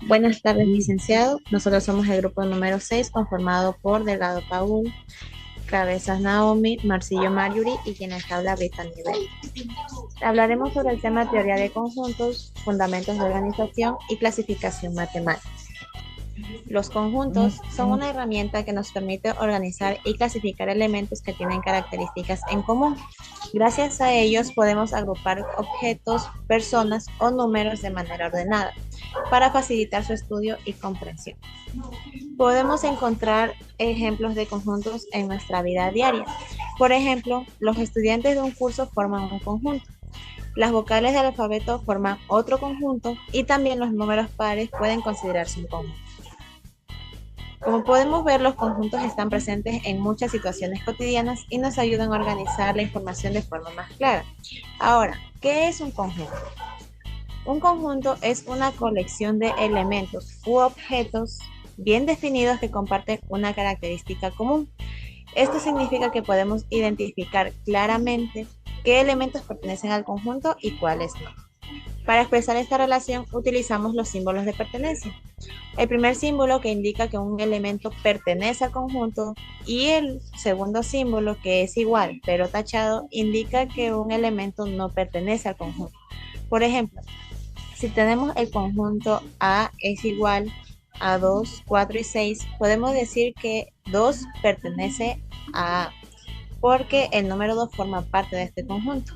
Buenas tardes, licenciado. Nosotros somos el grupo número 6, conformado por Delgado Paul, Cabezas Naomi, Marcillo Marjorie y quien les habla Brittany Bell. Hablaremos sobre el tema teoría de conjuntos, fundamentos de organización y clasificación matemática. Los conjuntos son una herramienta que nos permite organizar y clasificar elementos que tienen características en común. Gracias a ellos podemos agrupar objetos, personas o números de manera ordenada para facilitar su estudio y comprensión. Podemos encontrar ejemplos de conjuntos en nuestra vida diaria. Por ejemplo, los estudiantes de un curso forman un conjunto. Las vocales del alfabeto forman otro conjunto y también los números pares pueden considerarse un conjunto. Como podemos ver, los conjuntos están presentes en muchas situaciones cotidianas y nos ayudan a organizar la información de forma más clara. Ahora, ¿qué es un conjunto? Un conjunto es una colección de elementos u objetos bien definidos que comparten una característica común. Esto significa que podemos identificar claramente qué elementos pertenecen al conjunto y cuáles no. Para expresar esta relación utilizamos los símbolos de pertenencia. El primer símbolo que indica que un elemento pertenece al conjunto y el segundo símbolo que es igual pero tachado indica que un elemento no pertenece al conjunto. Por ejemplo, si tenemos el conjunto A es igual a 2, 4 y 6, podemos decir que 2 pertenece a A porque el número 2 forma parte de este conjunto.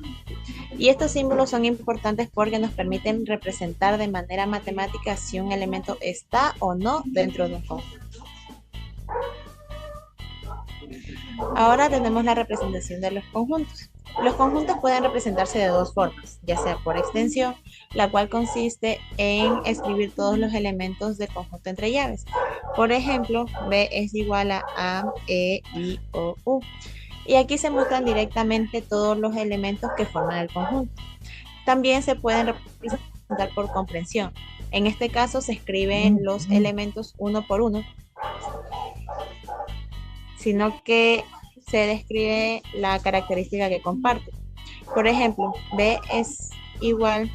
Y estos símbolos son importantes porque nos permiten representar de manera matemática si un elemento está o no dentro de un conjunto. Ahora tenemos la representación de los conjuntos. Los conjuntos pueden representarse de dos formas, ya sea por extensión, la cual consiste en escribir todos los elementos del conjunto entre llaves. Por ejemplo, B es igual a, E, I, O, U. Y aquí se muestran directamente todos los elementos que forman el conjunto. También se pueden representar por comprensión. En este caso se escriben los elementos uno por uno, sino que se describe la característica que comparte. Por ejemplo, B es igual,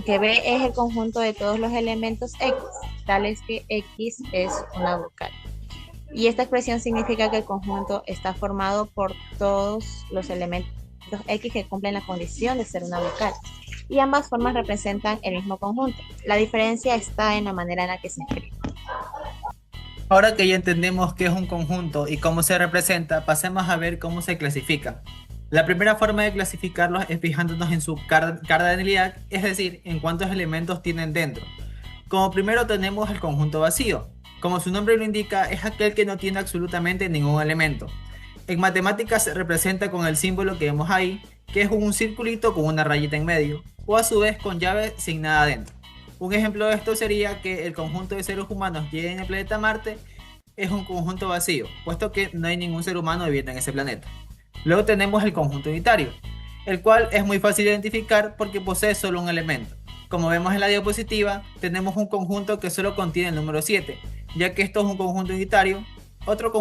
que B es el conjunto de todos los elementos X, tales que X es una vocal. Y esta expresión significa que el conjunto está formado por todos los elementos X que cumplen la condición de ser una vocal. Y ambas formas representan el mismo conjunto. La diferencia está en la manera en la que se escribe. Ahora que ya entendemos qué es un conjunto y cómo se representa, pasemos a ver cómo se clasifica. La primera forma de clasificarlos es fijándonos en su cardinalidad, es decir, en cuántos elementos tienen dentro. Como primero tenemos el conjunto vacío. Como su nombre lo indica, es aquel que no tiene absolutamente ningún elemento. En matemáticas se representa con el símbolo que vemos ahí, que es un circulito con una rayita en medio, o a su vez con llave sin nada dentro. Un ejemplo de esto sería que el conjunto de seres humanos que viven en el planeta Marte es un conjunto vacío, puesto que no hay ningún ser humano viviendo en ese planeta. Luego tenemos el conjunto unitario, el cual es muy fácil de identificar porque posee solo un elemento. Como vemos en la diapositiva, tenemos un conjunto que solo contiene el número 7, ya que esto es un conjunto unitario. Otro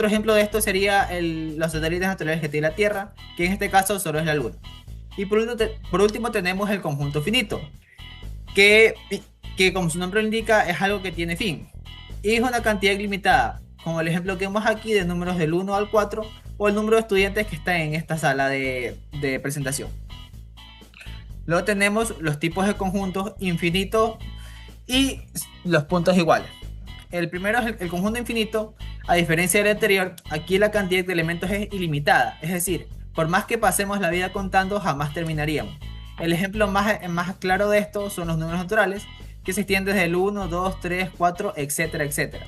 ejemplo de esto sería los satélites naturales que tiene la Tierra, que en este caso solo es la Luna. Y por último tenemos el conjunto finito, que, que como su nombre lo indica es algo que tiene fin. Y es una cantidad ilimitada, como el ejemplo que vemos aquí de números del 1 al 4 o el número de estudiantes que están en esta sala de presentación. Luego tenemos los tipos de conjuntos infinito y los puntos iguales. El primero es el conjunto infinito. A diferencia del anterior, aquí la cantidad de elementos es ilimitada, es decir, por más que pasemos la vida contando, jamás terminaríamos. El ejemplo más claro de esto son los números naturales, que se extienden desde el 1, 2, 3, 4, etcétera, etcétera,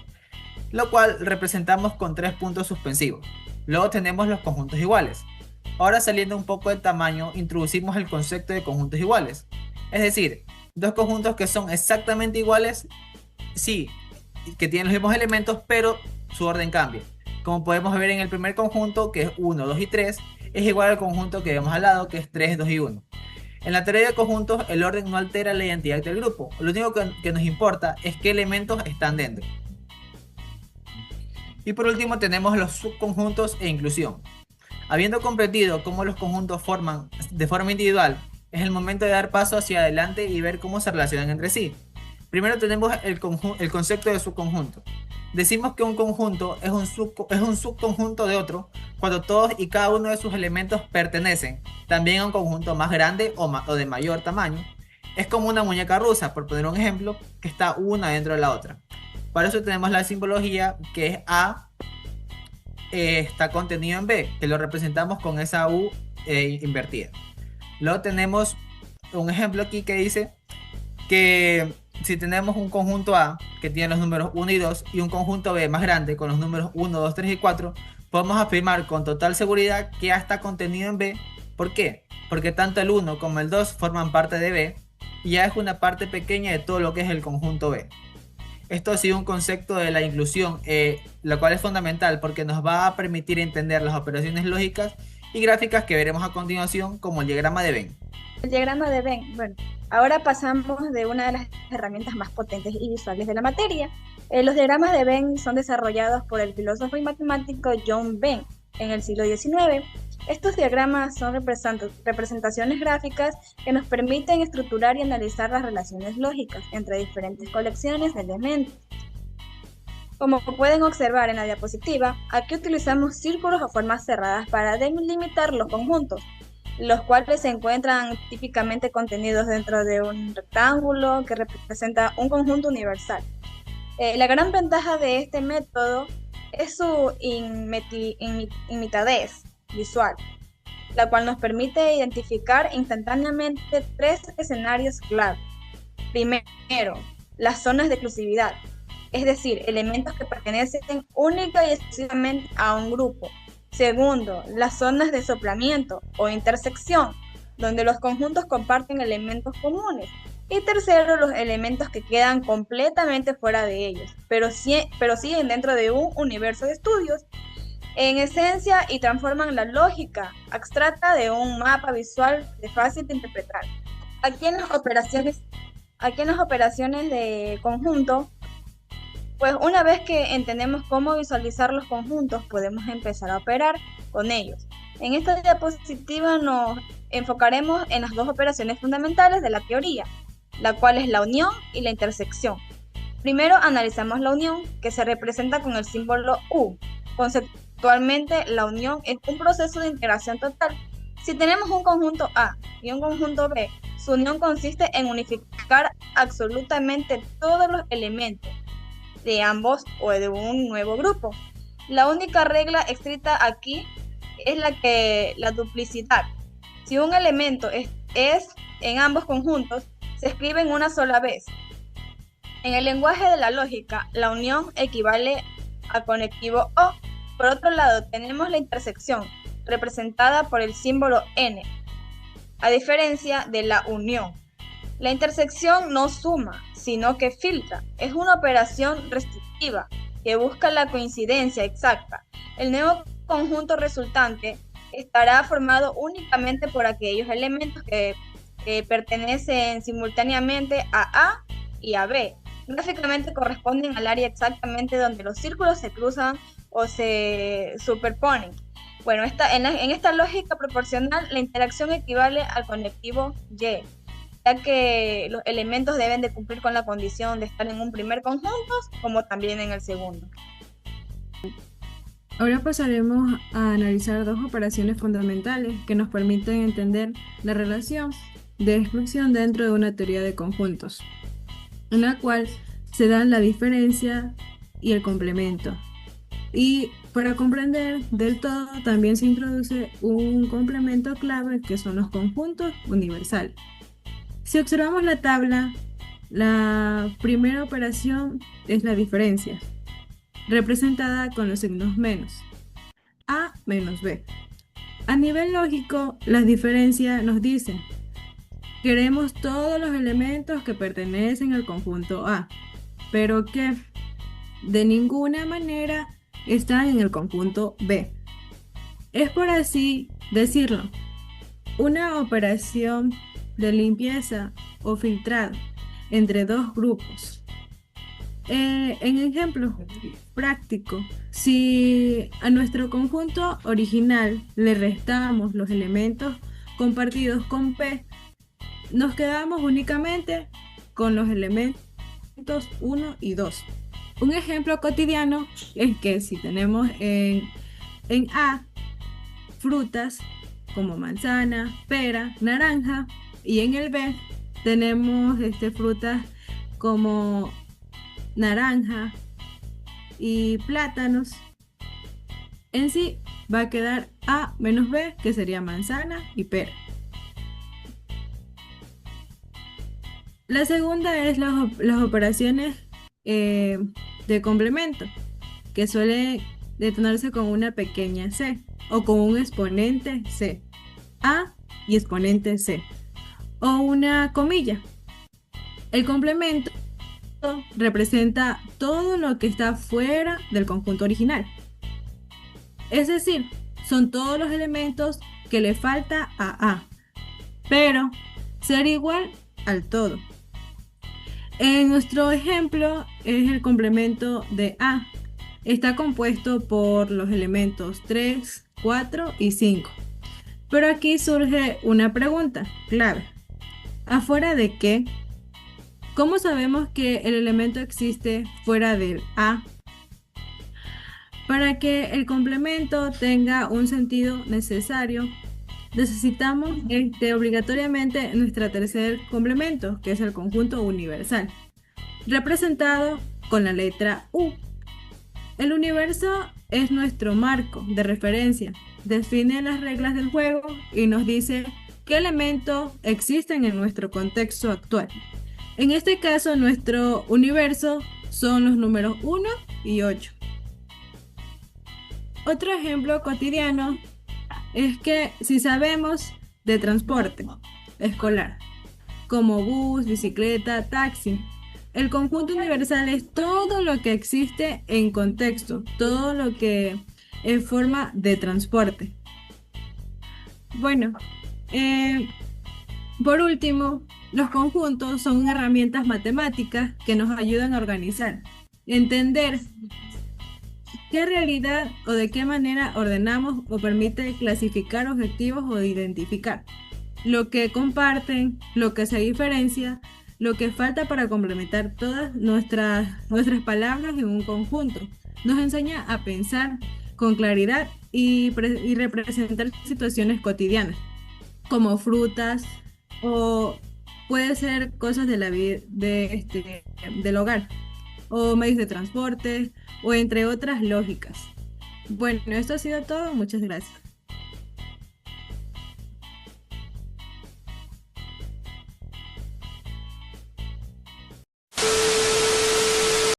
lo cual representamos con 3 puntos suspensivos. Luego tenemos los conjuntos iguales. Ahora, saliendo un poco de tamaño, introducimos el concepto de conjuntos iguales. Es decir, dos conjuntos que son exactamente iguales, sí, que tienen los mismos elementos, pero su orden cambia. Como podemos ver en el primer conjunto, que es 1, 2 y 3, es igual al conjunto que vemos al lado, que es 3, 2 y 1. En la teoría de conjuntos, el orden no altera la identidad del grupo. Lo único que nos importa es qué elementos están dentro. Y por último tenemos los subconjuntos e inclusión. Habiendo comprendido cómo los conjuntos forman de forma individual, es el momento de dar paso hacia adelante y ver cómo se relacionan entre sí. Primero tenemos el concepto de subconjunto. Decimos que un conjunto es un subconjunto de otro cuando todos y cada uno de sus elementos pertenecen también a un conjunto más grande o de mayor tamaño. Es como una muñeca rusa, por poner un ejemplo, que está una dentro de la otra. Para eso tenemos la simbología que es A está contenido en B, que lo representamos con esa U invertida. Luego tenemos un ejemplo aquí que dice que si tenemos un conjunto A que tiene los números 1 y 2 y un conjunto B más grande con los números 1, 2, 3 y 4, podemos afirmar con total seguridad que A está contenido en B. ¿Por qué? Porque tanto el 1 como el 2 forman parte de B y A es una parte pequeña de todo lo que es el conjunto B. Esto ha sido un concepto de la inclusión, lo cual es fundamental porque nos va a permitir entender las operaciones lógicas y gráficas que veremos a continuación, como el diagrama de Venn. El diagrama de Venn. Bueno, ahora pasamos de una de las herramientas más potentes y visuales de la materia. Los diagramas de Venn son desarrollados por el filósofo y matemático John Venn en el siglo XIX. Estos diagramas son representaciones gráficas que nos permiten estructurar y analizar las relaciones lógicas entre diferentes colecciones de elementos. Como pueden observar en la diapositiva, aquí utilizamos círculos o formas cerradas para delimitar los conjuntos, los cuales se encuentran típicamente contenidos dentro de un rectángulo que representa un conjunto universal. La gran ventaja de este método es su inmediatez visual, la cual nos permite identificar instantáneamente tres escenarios clave. Primero, las zonas de exclusividad, es decir, elementos que pertenecen única y exclusivamente a un grupo. Segundo, las zonas de soplamiento o intersección, donde los conjuntos comparten elementos comunes. Y tercero, los elementos que quedan completamente fuera de ellos, pero siguen dentro de un universo de estudios, en esencia, y transforman la lógica abstracta de un mapa visual de fácil de interpretar. Aquí en las operaciones de conjunto, pues una vez que entendemos cómo visualizar los conjuntos, podemos empezar a operar con ellos. En esta diapositiva nos enfocaremos en las dos operaciones fundamentales de la teoría, la cual es la unión y la intersección. Primero analizamos la unión, que se representa con el símbolo U. Conceptualmente, la unión es un proceso de integración total. Si tenemos un conjunto A y un conjunto B, su unión consiste en unificar absolutamente todos los elementos de ambos o de un nuevo grupo. La única regla escrita aquí es la duplicidad. Si un elemento es en ambos conjuntos, se escribe en una sola vez. En el lenguaje de la lógica, la unión equivale a conectivo O. Por otro lado, tenemos la intersección, representada por el símbolo N, a diferencia de la unión. La intersección no suma, sino que filtra. Es una operación restrictiva que busca la coincidencia exacta. El nuevo conjunto resultante estará formado únicamente por aquellos elementos que pertenecen simultáneamente a A y a B. Gráficamente corresponden al área exactamente donde los círculos se cruzan o se superponen. Bueno, en esta lógica proporcional, la interacción equivale al conectivo Y, ya que los elementos deben de cumplir con la condición de estar en un primer conjunto, como también en el segundo. Ahora pasaremos a analizar dos operaciones fundamentales que nos permiten entender la relación de exclusión dentro de una teoría de conjuntos, en la cual se dan la diferencia y el complemento. Y para comprender del todo también se introduce un complemento clave que son los conjuntos universales. Si observamos la tabla, la primera operación es la diferencia, representada con los signos menos, A menos B. A nivel lógico, las diferencias nos dicen: queremos todos los elementos que pertenecen al conjunto A, pero que de ninguna manera están en el conjunto B. Es por así decirlo, una operación de limpieza o filtrado entre dos grupos. En ejemplo práctico, si a nuestro conjunto original le restamos los elementos compartidos con P, nos quedamos únicamente con los elementos 1 y 2. Un ejemplo cotidiano es que si tenemos en A frutas como manzana, pera, naranja, y en el B tenemos frutas como naranja y plátanos, en sí va a quedar A menos B, que sería manzana y pera. La segunda es las operaciones de complemento, que suele detonarse con una pequeña c o con un exponente c, A y exponente c, o una comilla. El complemento representa todo lo que está fuera del conjunto original. Es decir, son todos los elementos que le falta a A, pero ser igual al todo. En nuestro ejemplo es el complemento de A. Está compuesto por los elementos 3, 4 y 5. Pero aquí surge una pregunta clave. ¿Afuera de qué? ¿Cómo sabemos que el elemento existe fuera del A? Para que el complemento tenga un sentido necesario, necesitamos obligatoriamente nuestro tercer complemento, que es el conjunto universal, representado con la letra U. El universo es nuestro marco de referencia, define las reglas del juego y nos dice qué elementos existen en nuestro contexto actual. En este caso, nuestro universo son los números 1 y 8. Otro ejemplo cotidiano es que si sabemos de transporte escolar, como bus, bicicleta, taxi, el conjunto universal es todo lo que existe en contexto, todo lo que es forma de transporte. Bueno, por último, los conjuntos son herramientas matemáticas que nos ayudan a organizar, entender qué realidad o de qué manera ordenamos o permite clasificar objetivos o identificar lo que comparten, lo que se diferencia, lo que falta para complementar todas nuestras palabras en un conjunto. Nos enseña a pensar con claridad y representar situaciones cotidianas, como frutas o puede ser cosas de la vida del hogar, o medios de transporte, o entre otras lógicas. Bueno, esto ha sido todo. Muchas gracias.